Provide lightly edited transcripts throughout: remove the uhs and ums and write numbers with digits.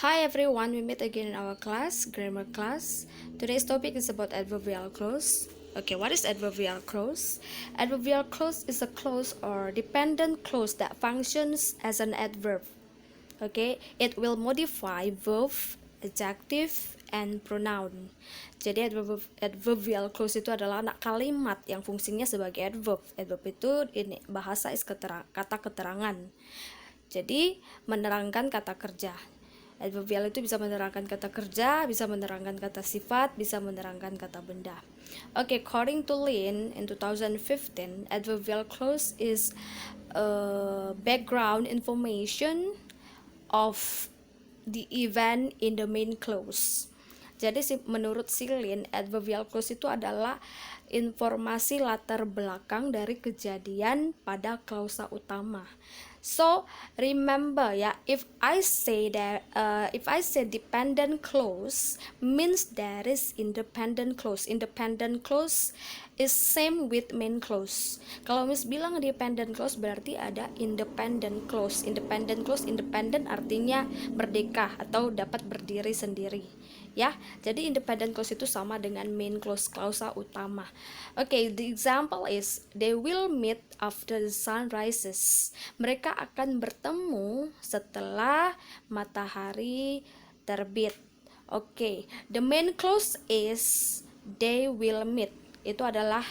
Hi everyone, we meet again in our class, grammar class. Today's topic is about adverbial clause. Okay, what is adverbial clause? Adverbial clause is a clause or dependent clause that functions as an adverb. Okay, it will modify verb, adjective, and pronoun. Jadi adverbial clause itu adalah kalimat yang fungsinya sebagai adverb. Adverb itu ini bahasa kata keterangan. Jadi menerangkan kata kerja. Adverbial itu bisa menerangkan kata kerja, bisa menerangkan kata sifat, bisa menerangkan kata benda. Okay, according to Lin in 2015, adverbial clause is background information of the event in the main clause. Jadi menurut Lin, adverbial clause itu adalah informasi latar belakang dari kejadian pada klausa utama. So remember ya, if I say dependent clause means there is independent clause. Independent clause is same with main clause. Kalau Miss bilang dependent clause berarti ada independent clause. Independent clause, independent artinya merdeka atau dapat berdiri sendiri. Ya, jadi independent clause itu sama dengan main clause, klausa utama. Okay, the example is they will meet after the sun rises. Mereka akan bertemu setelah matahari terbit. Okay, the main clause is they will meet. Itu adalah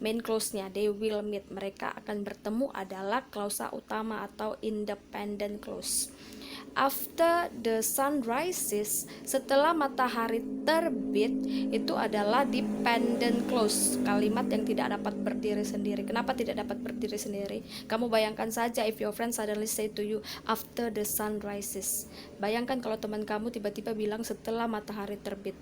main clause-nya, they will meet. Mereka akan bertemu adalah klausa utama atau independent clause. After the sun rises, setelah matahari terbit, itu adalah dependent clause, kalimat yang tidak dapat berdiri sendiri. Kenapa tidak dapat berdiri sendiri? Kamu bayangkan saja if your friend suddenly say to you after the sun rises. Bayangkan kalau teman kamu tiba-tiba bilang setelah matahari terbit.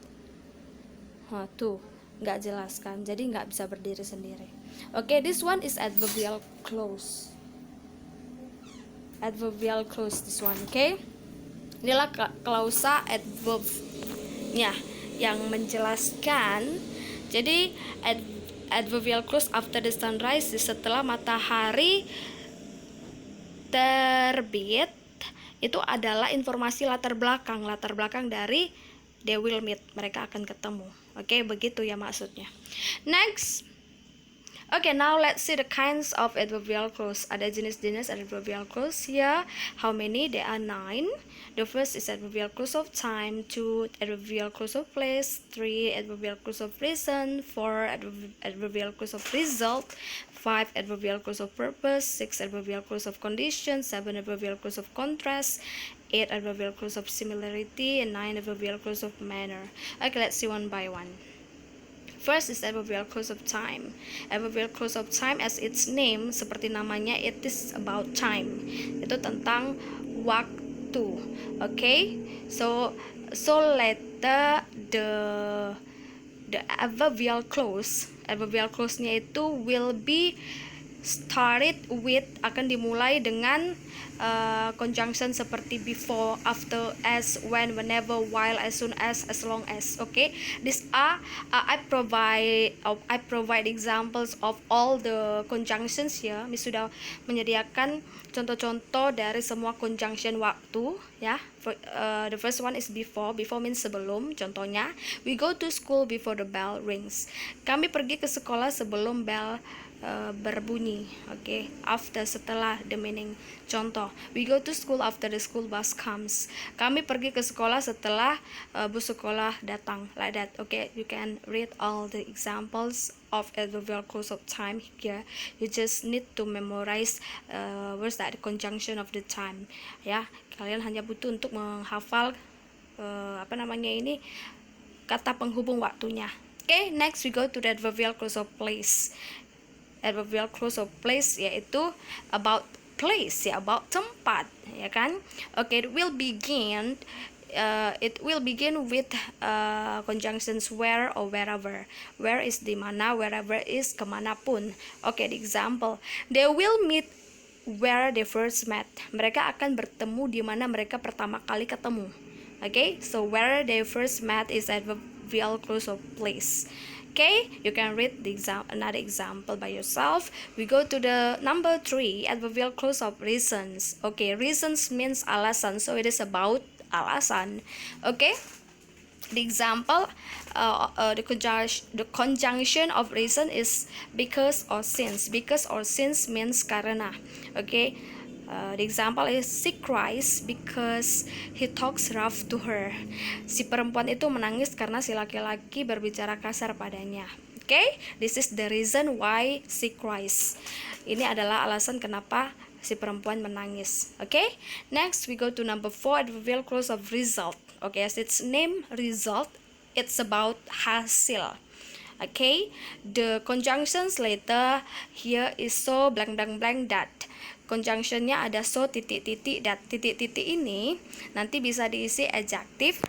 Tuh, nggak jelas kan? Jadi nggak bisa berdiri sendiri. Okay, this one is adverbial clause. Adverbial clause, this one, okay? Inilah klausa adverb-nya yang menjelaskan. Jadi adverbial clause after the sunrise, setelah matahari terbit, itu adalah informasi latar belakang dari they will meet, mereka akan ketemu. Oke, begitu ya maksudnya. Next. Okay, now let's see the kinds of adverbial clause. Ada jenis-jenis adverbial clause here. How many? There are 9. The first is adverbial clause of time, 2 adverbial clause of place, 3 adverbial clause of reason, 4 adverbial clause of result, 5 adverbial clause of purpose, 6 adverbial clause of condition, 7 adverbial clause of contrast, 8 adverbial clause of similarity, and 9 adverbial clause of manner. Okay, let's see one by one. First is adverbial clause of time. Adverbial clause of time, as its name, seperti namanya, it is about time. Itu tentang waktu. Okay, so later the adverbial clause-nya itu will be started with, akan dimulai dengan conjunction seperti before, after, as, when, whenever, while, as soon as long as. Okay, these are I provide examples of all the conjunctions ya. Miss sudah menyediakan contoh-contoh dari semua conjunction waktu ya. The first one is before means sebelum. Contohnya, we go to school before the bell rings. Kami pergi ke sekolah sebelum bell berbunyi. Okay, after, setelah, the meaning. Contoh, we go to school after the school bus comes. Kami pergi ke sekolah setelah bus sekolah datang. Like that. Okay, you can read all the examples of adverbial clause of time here. You just need to memorize where's that the conjunction of the time. Ya, kalian hanya butuh untuk menghafal kata penghubung waktunya. Okay, next we go to the adverbial clause of place. Adverbial clause of place yaitu about place, ya, about tempat, ya kan? Okay, it will begin with conjunctions where or wherever. Where is di mana, wherever is kemanapun. Okay, the example, they will meet where they first met. Mereka akan bertemu di mana mereka pertama kali ketemu. Okay, so where they first met is adverbial clause of place. Okay, you can read another example by yourself. We go to the number 3, adverbial clause of reasons. Okay, reasons means alasan, so it is about alasan. Oke. The example, the conjunction of reason is because or since. Because or since means karena. Okay. The example is she cries because he talks rough to her. Si perempuan itu menangis karena si laki-laki berbicara kasar padanya. Okay, this is the reason why she cries. Ini adalah alasan kenapa si perempuan menangis. Okay, next we go to number 4, adverbial clause of result. Okay, as its name result, it's about hasil. Okay, the conjunctions later here is so blank blank blank that. Conjunctionnya ada so titik-titik dat. Titik-titik ini nanti bisa diisi adjective,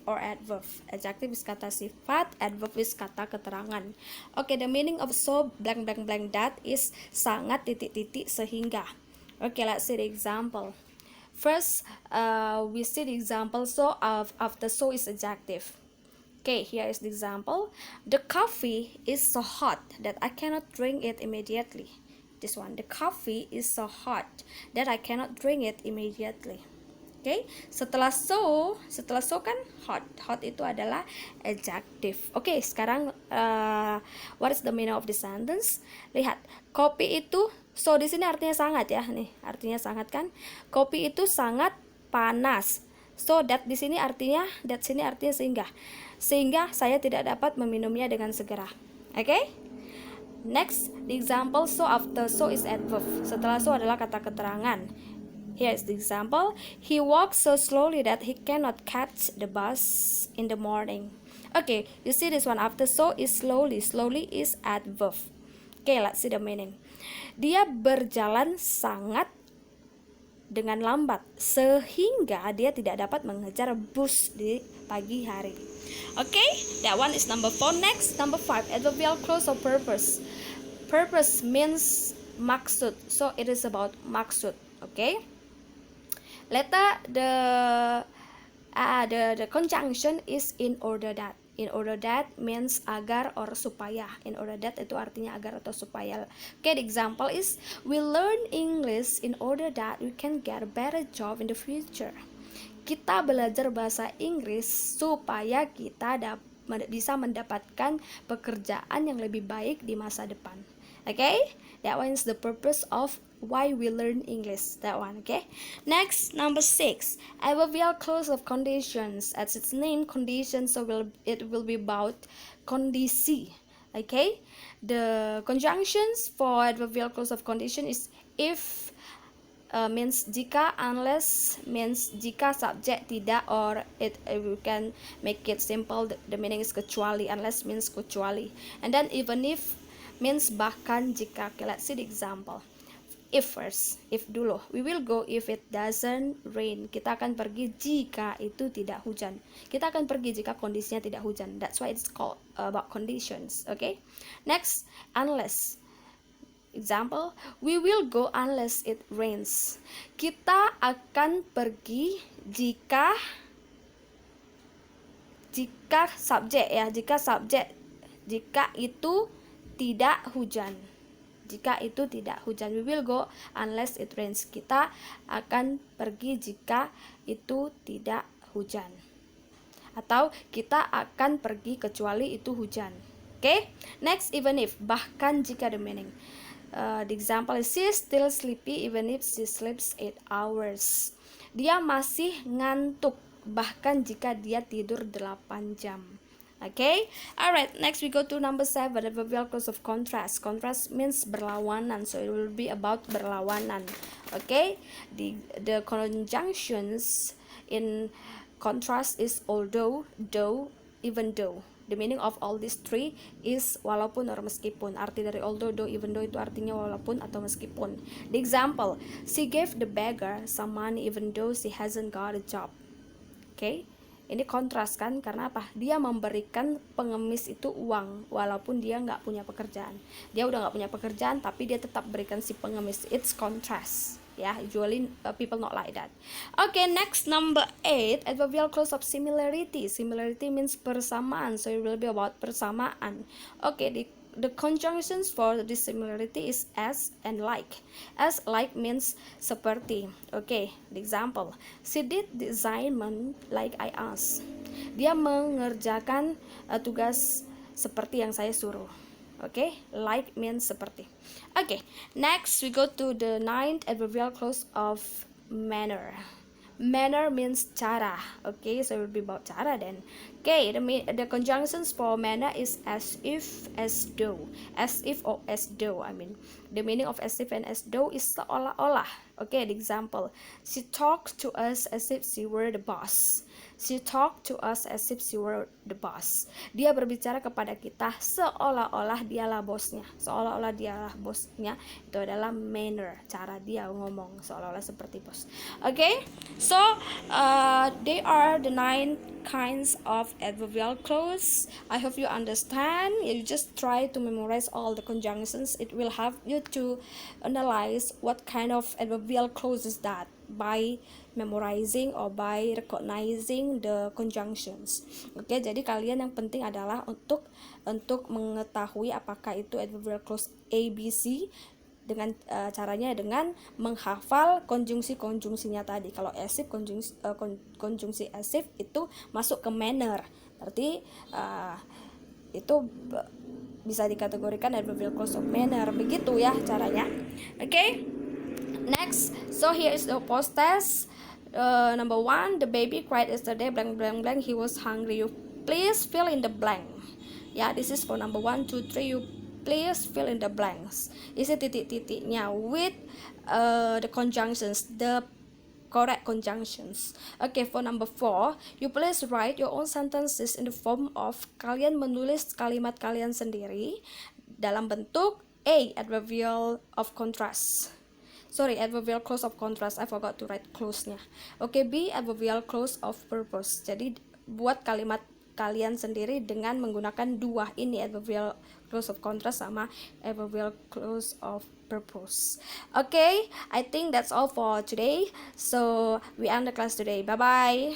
or adverb. Adjective is kata sifat, adverb is kata keterangan. Okay, the meaning of so blank blank blank that is sangat titik-titik sehingga. Okay, let's see the example. First, we see the example. So after so is adjective. Okay, here is the example. The coffee is so hot that I cannot drink it immediately. This one, the coffee is so hot that I cannot drink it immediately. Okay, setelah so kan hot itu adalah adjective. Okay, sekarang what is the meaning of the sentence? Lihat, kopi itu, so di sini artinya sangat ya, nih artinya sangat kan. Kopi itu sangat panas. So that di sini artinya, sehingga saya tidak dapat meminumnya dengan segera. Okay? Next, the example, so after so is adverb. Setelah so adalah kata keterangan. Here is the example. He walks so slowly that he cannot catch the bus in the morning. Okay, you see this one, after so is slowly. Slowly is adverb. Okay, let's see the meaning. Dia berjalan sangat dengan lambat sehingga dia tidak dapat mengejar bus di pagi hari. Okay, that one is number 4. Next, number 5, adverbial clause of purpose. Purpose means maksud, so it is about maksud. Okay, later the conjunction is in order that. In order that means agar or supaya. In order that itu artinya agar atau supaya. Okay, the example is we learn English in order that we can get a better job in the future. Kita belajar bahasa Inggris supaya kita bisa mendapatkan pekerjaan yang lebih baik di masa depan. Okay, that one is the purpose of why we learn English. That one. Okay, next, number 6, adverbial clause of conditions. As its name, conditions, so it will be about kondisi. Okay, the conjunctions for adverbial clause of condition is if, means jika, unless means jika, subject tidak, or we can make it simple, the meaning is kecuali. Unless means kecuali, and then even if means bahkan jika. Okay, let's see the example. If first, if dulu, we will go if it doesn't rain. Kita akan pergi jika itu tidak hujan. Kita akan pergi jika kondisinya tidak hujan. That's why it's called about conditions. Okay, next, unless. Example, we will go unless it rains. Kita akan pergi jika subjek ya, jika itu tidak hujan. Jika itu tidak hujan, we will go unless it rains. Kita akan pergi jika itu tidak hujan. Atau kita akan pergi kecuali itu hujan. Okay? Next, even if, bahkan jika, the meaning. The example is she is still sleepy even if she sleeps 8 hours. Dia masih ngantuk bahkan jika dia tidur 8 jam. Okay, alright. Next we go to number 7, adverbial clause of contrast. Contrast means berlawanan, so it will be about berlawanan. Okay, the conjunctions in contrast is although, though, even though. The meaning of all these three is walaupun or meskipun. Arti dari although, though, even though itu artinya walaupun atau meskipun. The example, she gave the beggar some money even though she hasn't got a job. Okay, ini kontras kan, karena apa? Dia memberikan pengemis itu uang walaupun dia nggak punya pekerjaan. Dia udah nggak punya pekerjaan tapi dia tetap berikan si pengemis. It's contrast. Ya, usually people not like that. Okay, next, number 8, adverbial clause of similarity. Similarity means persamaan, so it will be about persamaan. Okay, the conjunctions for this similarity is as and like. As like means seperti. Okay, the example. She did the assignment like I asked. Dia mengerjakan tugas seperti yang saya suruh. Okay, like means seperti. Okay, next we go to the ninth adverbial clause of manner. Manner means cara. Okay, so it will be about cara then. Okay, the conjunctions for manner is as if, as though. As if or as though, I mean. The meaning of as if and as though is seolah-olah. Okay, the example. She talked to us as if she were the boss. She talked to us as if she were the boss. Dia berbicara kepada kita seolah-olah dialah bosnya. Seolah-olah dialah bosnya. Itu adalah manner, cara dia ngomong seolah-olah seperti bos. Okay, so they are the 9 kinds of adverbial clause. I hope you understand. You just try to memorize all the conjunctions. It will help you to analyze what kind of adverbial clause is that by memorizing or by recognizing the conjunctions. Oke, jadi kalian yang penting adalah untuk mengetahui apakah itu adverbial clause A, B, C dengan caranya dengan menghafal konjungsi-konjungsinya tadi. Kalau as if konjungsi as if itu masuk ke manner. Berarti itu bisa dikategorikan adverbial clause of manner. Begitu ya caranya. Oke. Next, so here is the post test. Number 1, the baby cried yesterday blank blank blank, he was hungry. You please fill in the blank. Yeah, this is for number 1, 2, 3. You please fill in the blanks. Isi titik-titiknya with the conjunctions, the correct conjunctions. Okay, for number 4, you please write your own sentences in the form of kalian menulis kalimat kalian sendiri dalam bentuk A, adverbial of contrast. Adverbial clause of contrast. I forgot to write clause-nya. Okay, B, adverbial clause of purpose. Jadi buat kalimat kalian sendiri dengan menggunakan dua ini, adverbial clause of contrast sama adverbial clause of purpose. Okay, I think that's all for today. So we end the class today. Bye bye.